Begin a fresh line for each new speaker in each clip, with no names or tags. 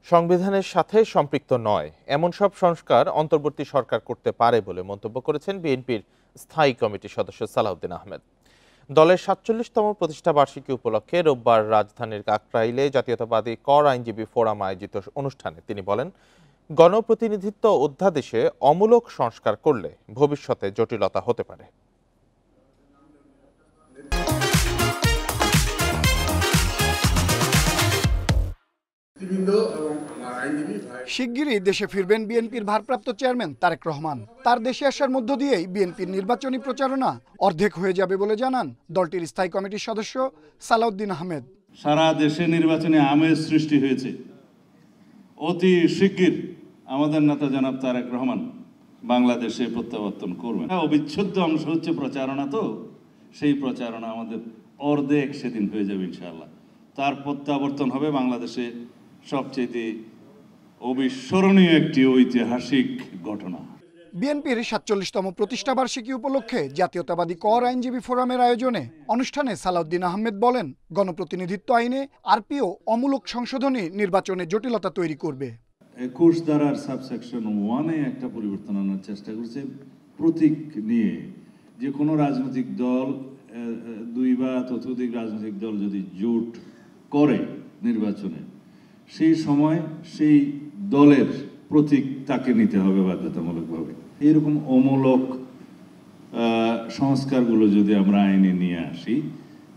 সংবিধানের সাথে সম্পৃক্ত নয় এমন সব সংস্কার অন্তর্বর্তী সরকার করতে পারে বলে মন্তব্য করেছেন বিএনপির স্থায়ী কমিটির সদস্য সালাউদ্দিন আহমেদ। দলের ৪৭তম প্রতিষ্ঠা বার্ষিকী উপলক্ষে রোববার রাজধানীর কাকরাইলে জাতীয়তাবাদী কর আইনজীবী ফোরাম আয়োজিত অনুষ্ঠানে তিনি বলেন, গণপ্রতিনিধিত্ব অধ্যাদেশে অমূলক সংস্কার করলে ভবিষ্যতে জটিলতা হতে পারে।
শিগগিরই দেশে ফিরবেন বিএনপির ভারপ্রাপ্ত চেয়ারম্যান তারেক রহমান। তার দেশে আসার মধ্য দিয়েই বিএনপির নির্বাচনী প্রচারণা অর্ধেক হয়ে যাবে বলে জানান দলটির স্থায়ী কমিটির সদস্য সালাউদ্দিন আহমেদ।
সারা দেশে নির্বাচনে আমেজ সৃষ্টি হয়েছে। অতি শিগগির আমাদের নেতা জনাব তারেক রহমান বাংলাদেশে প্রত্যাবর্তন করবেন। অবিচ্ছেদ্য অংশ হচ্ছে প্রচারণা, তো সেই প্রচারণা আমাদের অর্ধেক সেদিন হয়ে যাবে ইনশাআল্লাহ। তার প্রত্যাবর্তন হবে বাংলাদেশে সবচেয়ে অবিস্মরণীয় একটি ঐতিহাসিক ঘটনা।
বিএনপির ৪৭তম প্রতিষ্ঠা বার্ষিকী উপলক্ষে জাতীয়তাবাদী কর আইনজীবী ফোরামের আয়োজনে অনুষ্ঠানে সালাউদ্দিন আহমেদ বলেন, গণপ্রতিনিধিত্ব আইনে আরপিও অমূলক সংশোধনী নির্বাচনে জটিলতা তৈরি করবে।
২১ ধারার সাবসেকশন 1-এ একটা পরিবর্তন আনার চেষ্টা করছে প্রতীক নিয়ে, যে কোনো রাজনৈতিক দল, ২ বা ততোধিক রাজনৈতিক দল যদি জোট করে নির্বাচনে, সেই সময় সেই দলের প্রতীক তাকে নিতে হবে বাধ্যতামূলকভাবে। এরকম অমূলক সংস্কারগুলো যদি আমরা আইনে নিয়ে আসি,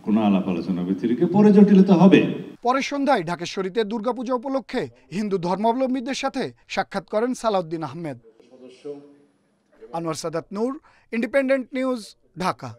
কোনো আলাপ আলোচনা ব্যতিরেকে পরে জটিলতা হবে।
পরের সন্ধ্যায় ঢাকেশ্বরীতে দুর্গাপূজা উপলক্ষে হিন্দু ধর্মাবলম্বীদের সাথে সাক্ষাৎ করেন সালাউদ্দিন আহমেদ। আনোয়ার সাদাত নূর, ইন্ডিপেন্ডেন্ট নিউজ, ঢাকা।